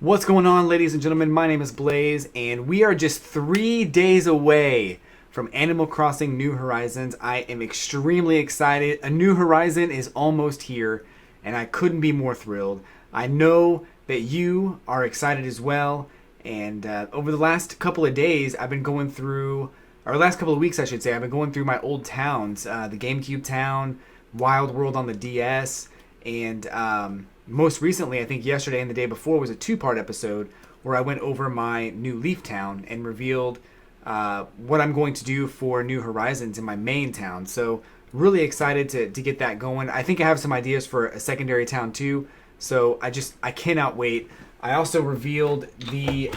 What's going on, ladies and gentlemen? My name is Blaze, and we are just 3 days away from Animal Crossing New Horizons. I am extremely excited. A new horizon is almost here, and I couldn't be more thrilled. I know that you are excited as well, and over the last couple of days, I've been going through, or last couple of weeks, I should say, I've been going through my old towns, the GameCube town, Wild World on the DS, and most recently, I think yesterday and the day before, was a two-part episode where I went over my new Leaf Town and revealed what I'm going to do for New Horizons in my main town. So really excited to get that going. I think I have some ideas for a secondary town too. So I cannot wait. I also revealed the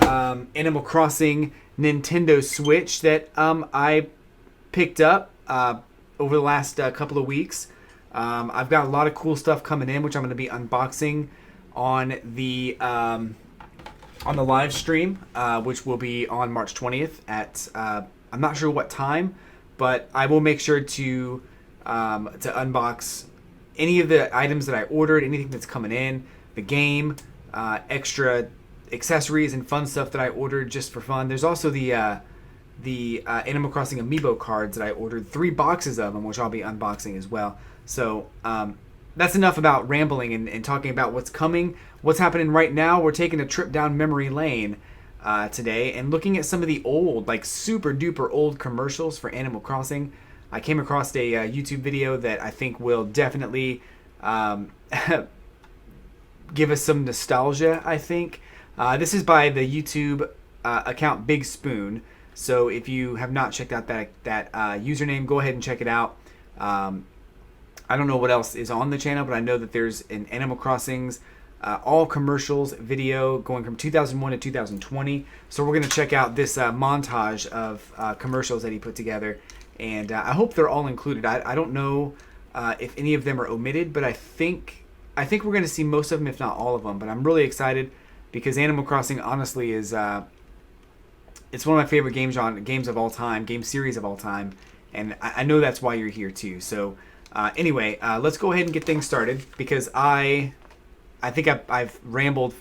Animal Crossing Nintendo Switch that I picked up over the last couple of weeks. I've got a lot of cool stuff coming in, which I'm going to be unboxing on the live stream, which will be on March 20th at I'm not sure what time, but I will make sure to unbox any of the items that I ordered, anything that's coming in, the game, extra accessories and fun stuff that I ordered just for fun. There's also the Animal Crossing Amiibo cards that I ordered, 3 boxes of them, which I'll be unboxing as well. So that's enough about rambling and talking about what's coming, what's happening right now. We're taking a trip down memory lane today and looking at some of the old, like super duper old commercials for Animal Crossing. I came across a YouTube video that I think will definitely give us some nostalgia, I think. This is by the YouTube account Big Spoon. So if you have not checked out that username, go ahead and check it out. I don't know what else is on the channel, but I know that there's an Animal Crossing's all commercials video going from 2001 to 2020. So we're going to check out this montage of commercials that he put together. And I hope they're all included. I don't know if any of them are omitted, but I think we're going to see most of them, if not all of them. But I'm really excited because Animal Crossing, honestly, is it's one of my favorite games of all time, game series of all time. And I know that's why you're here too. So anyway, let's go ahead and get things started because I think I've rambled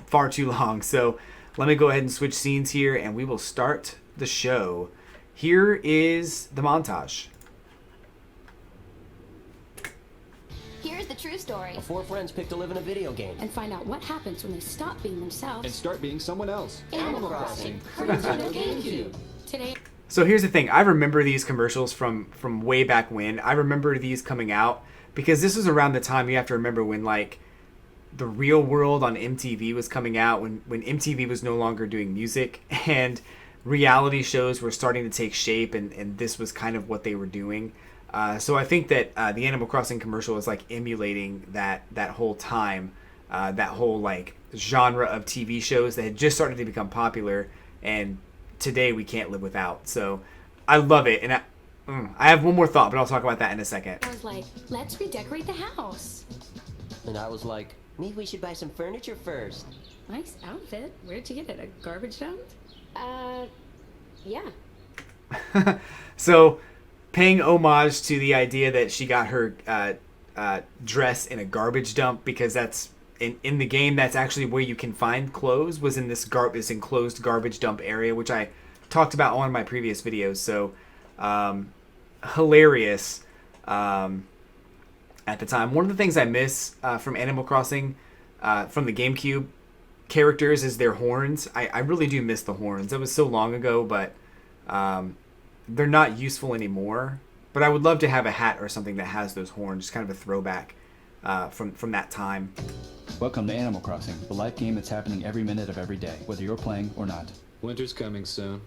far too long. So let me go ahead and switch scenes here and we will start the show. Here is the montage. Here's the true story. Four friends pick to live in a video game. And find out what happens when they stop being themselves. And start being someone else. Animal Crossing. For Nintendo GameCube. Today. So here's the thing. I remember these commercials from way back when. I remember these coming out because this was around the time, you have to remember, when like The Real World on MTV was coming out, when MTV was no longer doing music and reality shows were starting to take shape, and this was kind of what they were doing. So I think that the Animal Crossing commercial is like emulating that whole time, that whole like genre of TV shows that had just started to become popular, and today we can't live without. So I love it, and I have one more thought, but I'll talk about that in a second. I was like, let's redecorate the house. And I was like, maybe we should buy some furniture first. Nice outfit. Where'd you get it? A garbage dump? Yeah. So paying homage to the idea that she got her dress in a garbage dump, because that's in the game, that's actually where you can find clothes, was in this enclosed garbage dump area, which I talked about on my previous videos. So hilarious at the time. One of the things I miss from Animal Crossing, from the GameCube characters, is their horns. I really do miss the horns. That was so long ago, but they're not useful anymore. But I would love to have a hat or something that has those horns, just kind of a throwback from that time. Welcome to Animal Crossing, the life game that's happening every minute of every day, whether you're playing or not. Winter's coming soon.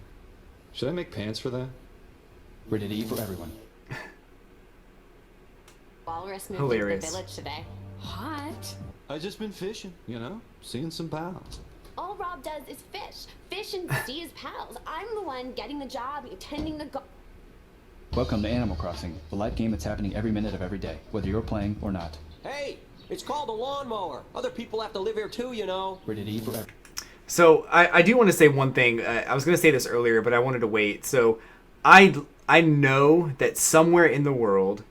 Should I make pants for that? Rated E for everyone. Walrus moved Hilarious. into the village today. Hot. I just been fishing, seeing some pals. All Rob does is fish. Fish and see his pals. I'm the one getting the job, tending the Welcome to Animal Crossing, the life game that's happening every minute of every day, whether you're playing or not. Hey, it's called a lawnmower. Other people have to live here too, you know. Rated E for everyone. So I do want to say one thing. I was going to say this earlier, but I wanted to wait. So I know that somewhere in the world,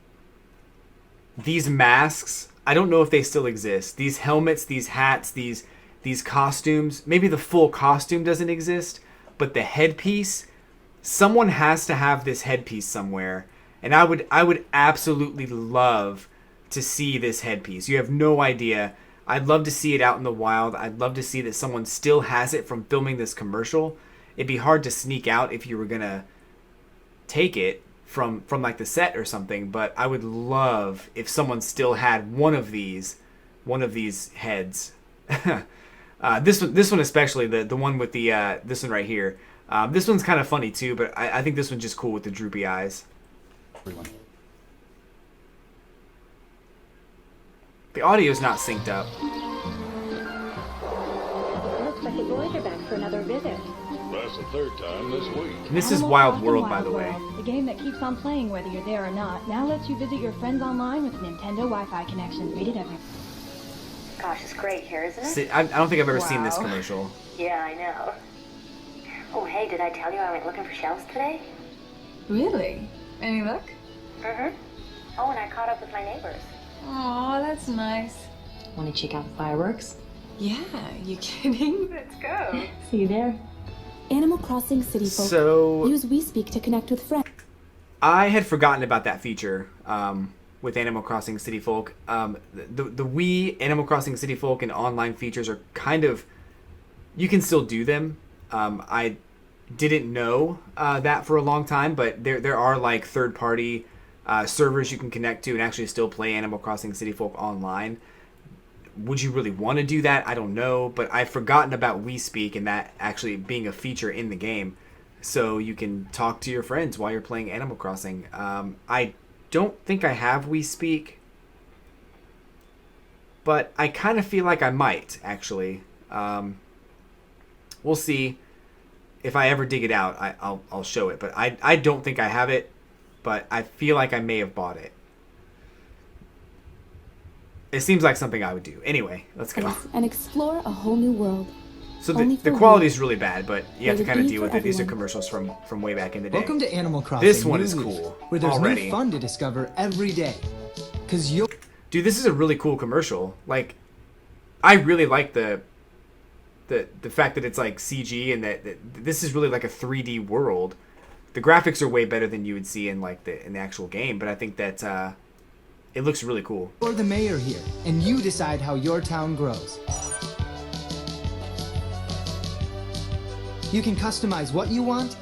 these masks, I don't know if they still exist. These helmets, these hats, these these costumes. Maybe the full costume doesn't exist, but the headpiece, someone has to have this headpiece somewhere. And I would absolutely love to see this headpiece. You have no idea. I'd love to see it out in the wild. I'd love to see that someone still has it from filming this commercial. It'd be hard to sneak out if you were gonna take it from like the set or something, but I would love if someone still had one of these heads. This one especially, the one with the this one right here. This one's kind of funny too, but I think this one's just cool with the droopy eyes. Everyone. The audio's not synced up. Looks like the boys are back for another visit. That's the third time this week. And this is Animal Wild Crossing World, by Wild the way. World, the game that keeps on playing whether you're there or not, now lets you visit your friends online with a Nintendo Wi-Fi connection. Rated every. Gosh, it's great here, isn't it? See, I don't think I've ever seen this commercial. Yeah, I know. Oh, hey, did I tell you I went looking for shells today? Really? Any luck? Mm-hmm. Oh, and I caught up with my neighbors. Aw, that's nice. Want to check out the fireworks? Yeah, you kidding? Let's go. See you there. Animal Crossing City Folk. So Use WeSpeak to connect with friends. I had forgotten about that feature with Animal Crossing City Folk. The Wii Animal Crossing City Folk and online features are kind of, you can still do them. I didn't know that for a long time, but there are like third-party servers you can connect to and actually still play Animal Crossing City Folk online. Would you really want to do that? I don't know, but I've forgotten about WeSpeak and that actually being a feature in the game, so you can talk to your friends while you're playing Animal Crossing. I don't think I have WeSpeak, but I kind of feel like I might, actually. We'll see. If I ever dig it out, I'll show it, but I don't think I have it, but I feel like I may have bought it. It seems like something I would do. Anyway, let's go. And explore a whole new world. So Only the for quality Wii. is really bad, but you have to Rated kind of E deal for with it. These are everyone. commercials from way back in the day. Welcome to Animal Crossing. This one New is Leaf, cool where there's already. new fun to discover every day. Cause you'll. Dude, this is a really cool commercial. Like, I really like the fact that it's like CG and that this is really like a 3D world. The graphics are way better than you would see in like in the actual game, but I think that it looks really cool. You're the mayor here, and you decide how your town grows. You can customize what you want,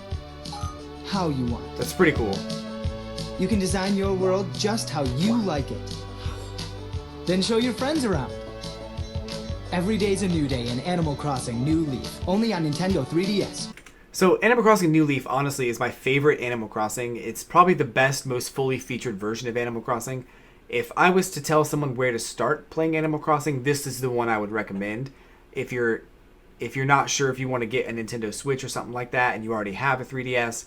how you want. That's pretty cool. You can design your world just how you like it. Then show your friends around. Every day's a new day in Animal Crossing New Leaf, only on Nintendo 3DS. So Animal Crossing New Leaf, honestly, is my favorite Animal Crossing. It's probably the best, most fully featured version of Animal Crossing. If I was to tell someone where to start playing Animal Crossing, this is the one I would recommend. If you're not sure if you want to get a Nintendo Switch or something like that, and you already have a 3DS,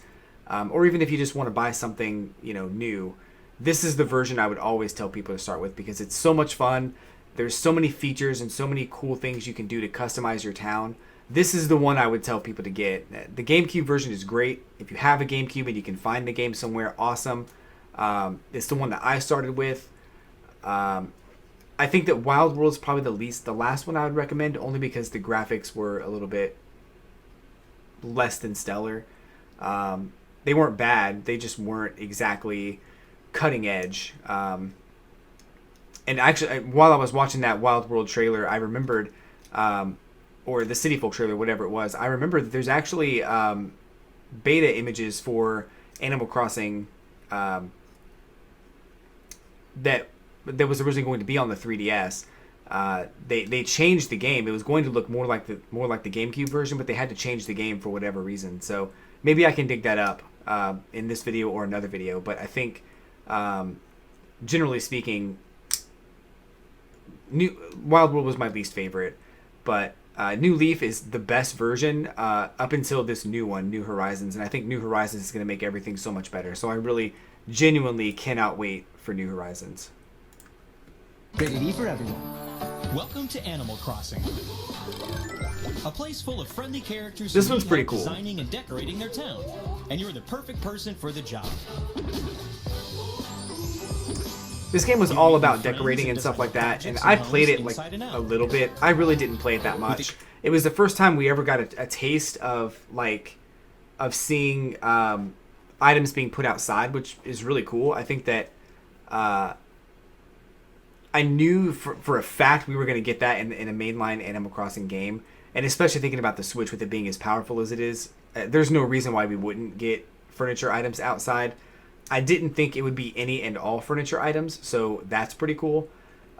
or even if you just want to buy something, new, this is the version I would always tell people to start with because it's so much fun. There's so many features and so many cool things you can do to customize your town. This is the one I would tell people to get. The GameCube version is great. If you have a GameCube and you can find the game somewhere, awesome. It's the one that I started with. I think that Wild World is probably the last one I would recommend, only because the graphics were a little bit less than stellar. They weren't bad, they just weren't exactly cutting edge. And actually, while I was watching that Wild World trailer, I remembered, or the City Folk trailer, whatever it was, I remember that there's actually beta images for Animal Crossing that was originally going to be on the 3DS. They changed the game. It was going to look more like the GameCube version, but they had to change the game for whatever reason. So maybe I can dig that up in this video or another video. But I think, generally speaking, Wild World was my least favorite. But New Leaf is the best version up until this new one, New Horizons. And I think New Horizons is going to make everything so much better. So I really, genuinely cannot wait for New Horizons. Rated E for everyone. Welcome to Animal Crossing, a place full of friendly characters. This who one's need pretty help cool. Designing and decorating their town, and you're the perfect person for the job. This game was all about decorating and stuff like that, and I played it like a little bit. I really didn't play it that much. It was the first time we ever got a taste of seeing items being put outside, which is really cool. I think that I knew for a fact we were going to get that in a mainline Animal Crossing game, and especially thinking about the Switch with it being as powerful as it is, there's no reason why we wouldn't get furniture items outside. I didn't think it would be any and all furniture items, so that's pretty cool.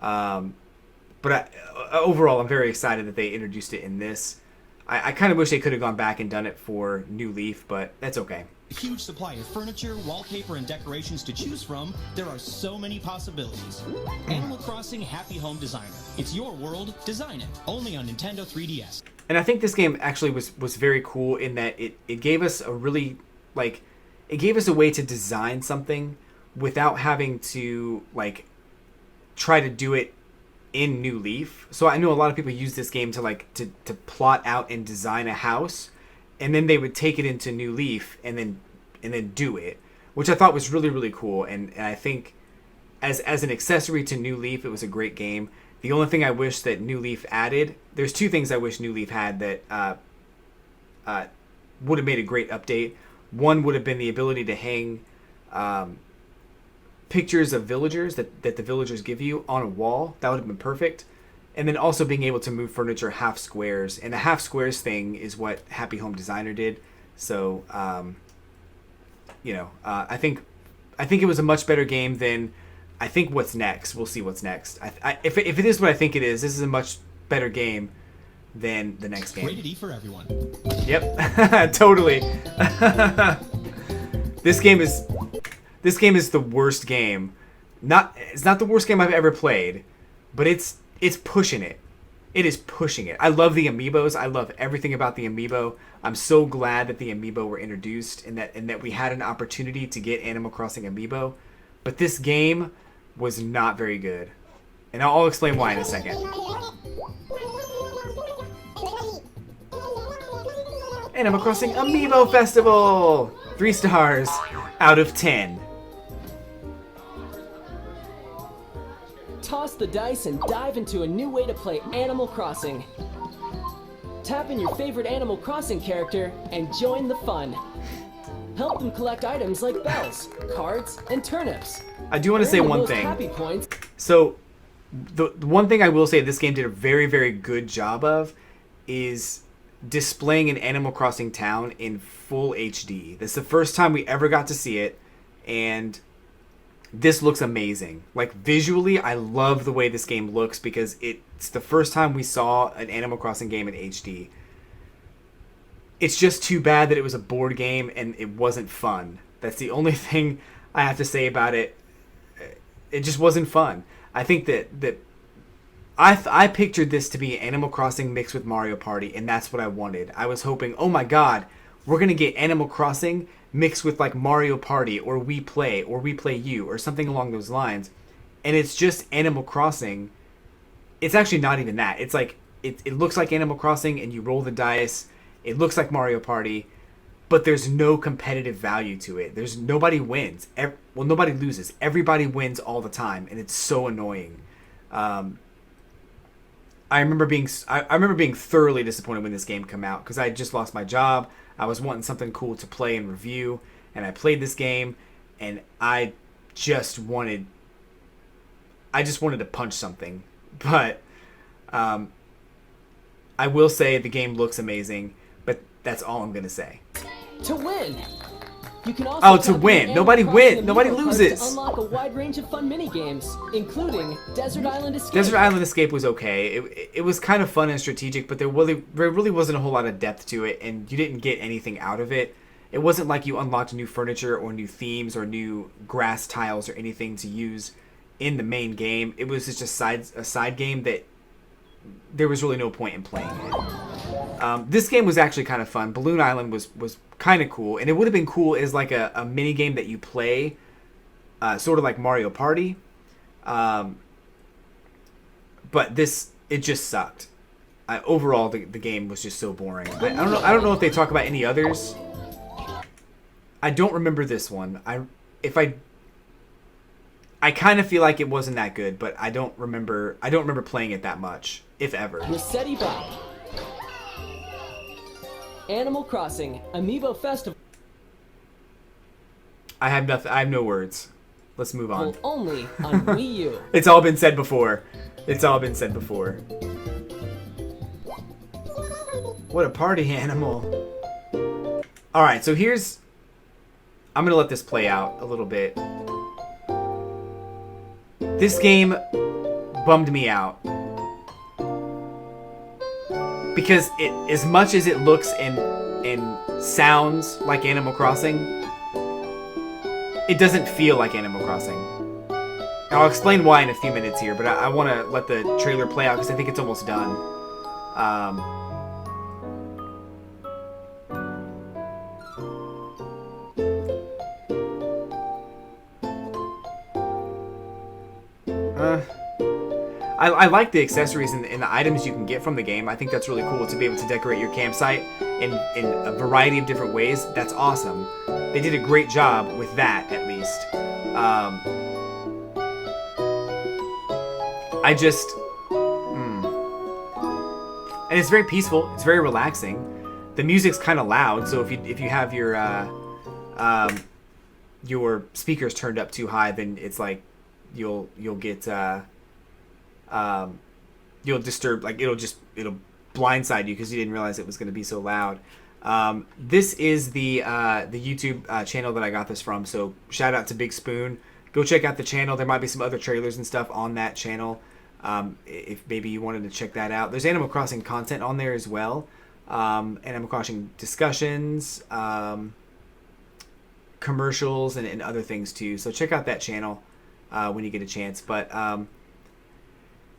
But overall, I'm very excited that they introduced it in this. I kind of wish they could have gone back and done it for New Leaf, but that's okay. A huge supply of furniture, wallpaper, and decorations to choose from. There are so many possibilities. Animal Crossing Happy Home Designer. It's your world, design it. Only on Nintendo 3DS. And I think this game actually was very cool in that it gave us a really, it gave us a way to design something without having to, try to do it in New Leaf. So I know a lot of people use this game to plot out and design a house, and then they would take it into New Leaf and then do it, which I thought was really, really cool. And I think as an accessory to New Leaf, it was a great game. The only thing I wish that New Leaf added, there's two things I wish New Leaf had that would have made a great update. One would have been the ability to hang pictures of villagers that the villagers give you on a wall. That would have been perfect. And then also being able to move furniture half squares. And the half squares thing is what Happy Home Designer did. So, I think it was a much better game than I think what's next. We'll see what's next. If it is what I think it is, this is a much better game than the next game. Rated E for everyone. Yep, totally. This game is the worst game. It's not the worst game I've ever played, but it's pushing it. It is pushing it. I love the amiibos. I love everything about the amiibo. I'm so glad that the amiibo were introduced and that we had an opportunity to get Animal Crossing amiibo. But this game was not very good. And I'll explain why in a second. Animal Crossing Amiibo Festival! 3 stars out of 10. Toss the dice and dive into a new way to play Animal Crossing. Tap in your favorite Animal Crossing character and join the fun. Help them collect items like bells, cards, and turnips. I do want to say one thing. Happy points. So, the one thing I will say this game did a very, very good job of is displaying an Animal Crossing town in full HD. This is the first time we ever got to see it, and this looks amazing. Visually, I love the way this game looks because it's the first time we saw an Animal Crossing game in HD. It's just too bad that it was a board game and it wasn't fun. That's the only thing I have to say about it. It just wasn't fun. I think that I pictured this to be Animal Crossing mixed with Mario Party, and that's what I wanted. I was hoping, oh my god, we're going to get Animal Crossing mixed with Mario Party or We Play You or something along those lines. And it's just Animal Crossing. It's actually not even that. It's it looks like Animal Crossing and you roll the dice. It looks like Mario Party, but there's no competitive value to it. Nobody wins. Nobody loses. Everybody wins all the time, and it's so annoying. I remember being thoroughly disappointed when this game came out because I had just lost my job. I was wanting something cool to play and review, and I played this game, and I just wanted to punch something. But I will say the game looks amazing, but that's all I'm gonna say. To win. You can also to win. Nobody wins. Nobody loses. To unlock a wide range of fun mini games, including Desert Island Escape. Desert Island Escape was okay. It was kind of fun and strategic, but there really wasn't a whole lot of depth to it, and you didn't get anything out of it. It wasn't like you unlocked new furniture or new themes or new grass tiles or anything to use in the main game. It was just a side game that there was really no point in playing it. This game was actually kind of fun. Balloon Island was kind of cool, and it would have been cool as a mini game that you play, sort of like Mario Party. But it just sucked. Overall, the game was just so boring. I don't know if they talk about any others. I don't remember this one. I I kind of feel like it wasn't that good, but I don't remember playing it that much, if ever. Resetti Bob. Animal Crossing Amiibo Festival. I have no words. Let's move on. Only on Wii U. It's all been said before. It's all been said before. What a party animal. Alright, so here's... I'm gonna let this play out a little bit. This game bummed me out. Because as much as it looks and sounds like Animal Crossing, it doesn't feel like Animal Crossing. And I'll explain why in a few minutes here, but I want to let the trailer play out because I think it's almost done. I like the accessories and the items you can get from the game. I think that's really cool to be able to decorate your campsite in a variety of different ways. That's awesome. They did a great job with that, at least. And it's very peaceful. It's very relaxing. The music's kind of loud, so if you have your speakers turned up too high, then it's like you'll get you'll disturb, like it'll blindside you because you didn't realize it was going to be so loud. This is the YouTube channel that I got this from, so shout out to Big Spoon. Go check out the channel. There might be some other trailers and stuff on that channel if maybe you wanted to check that out. There's Animal Crossing content on there as well. Animal Crossing discussions, commercials, and other things too. So check out that channel when you get a chance. But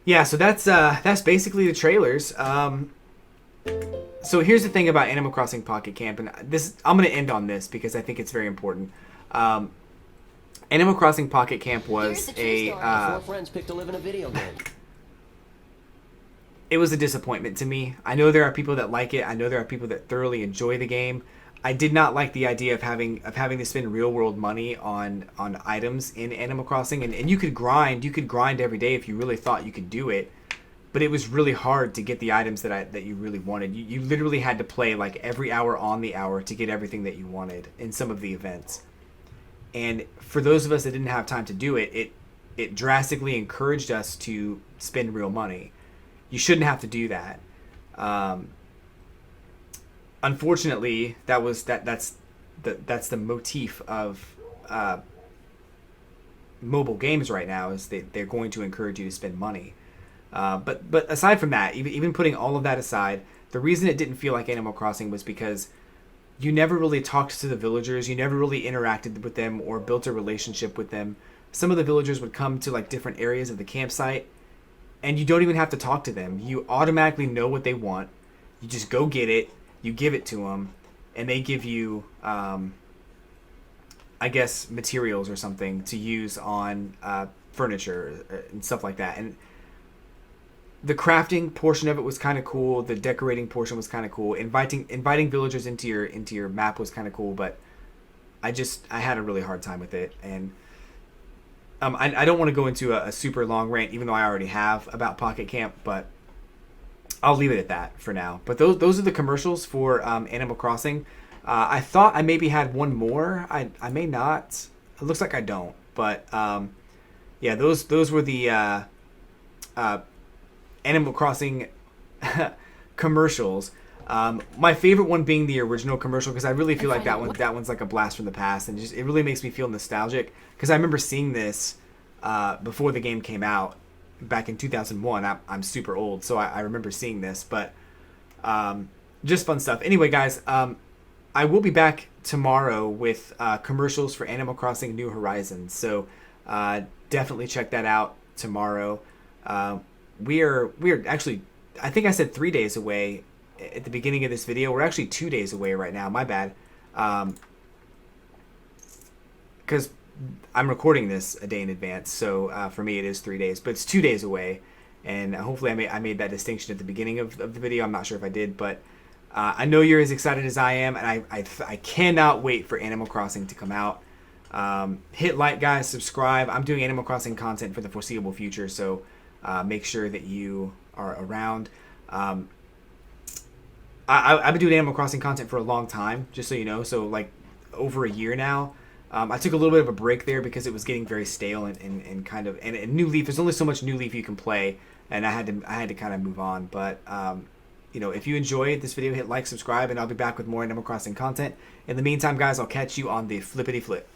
yeah, so that's basically the trailers. So here's the thing about Animal Crossing Pocket Camp, and I'm going to end on this because I think it's very important. Animal Crossing Pocket Camp was Four friends picked to live in a video game. It was a disappointment to me. I know there are people that like it. I know there are people that thoroughly enjoy the game. I did not like the idea of having to spend real world money on items in Animal Crossing, and you could grind every day if you really thought you could do it, but it was really hard to get the items that you really wanted. You literally had to play like every hour on the hour to get everything that you wanted in some of the events. And for those of us that didn't have time to do it, it drastically encouraged us to spend real money. You shouldn't have to do that. Unfortunately, that's the motif of mobile games right now, is they're going to encourage you to spend money. But aside from that, even putting all of that aside, the reason it didn't feel like Animal Crossing was because you never really talked to the villagers. You never really interacted with them or built a relationship with them. Some of the villagers would come to like different areas of the campsite, and you don't even have to talk to them. You automatically know what they want. You just go get it. You give it to them, and they give you, I guess, materials or something to use on furniture and stuff like that. And the crafting portion of it was kind of cool. The decorating portion was kind of cool. Inviting villagers into your map was kind of cool, but I had a really hard time with it. And I don't want to go into a super long rant, even though I already have, about Pocket Camp, but I'll leave it at that for now. But those are the commercials for Animal Crossing. I thought I maybe had one more. I may not. It looks like I don't. But yeah, those were the Animal Crossing commercials. My favorite one being the original commercial, because I really feel like that one's like a blast from the past, and it really makes me feel nostalgic, because I remember seeing this before the game came out back in 2001. I'm super old, so I remember seeing this, but just fun stuff. Anyway, guys, I will be back tomorrow with commercials for Animal Crossing New Horizons, so definitely check that out tomorrow. We are actually, I think I said 3 days away at the beginning of this video. We're actually 2 days away right now. My bad. Because I'm recording this a day in advance, so for me it is 3 days, but it's 2 days away. And hopefully I made that distinction at the beginning of the video. I'm not sure if I did, but I know you're as excited as I am, and I cannot wait for Animal Crossing to come out. Hit like, guys, subscribe. I'm doing Animal Crossing content for the foreseeable future, so make sure that you are around. I've been doing Animal Crossing content for a long time, just so you know, so like over a year now. I took a little bit of a break there because it was getting very stale and kind of, and New Leaf, there's only so much New Leaf you can play, and I had to kind of move on. But you know, if you enjoyed this video, hit like, subscribe, and I'll be back with more Animal Crossing content. In the meantime, guys, I'll catch you on the flippity flip.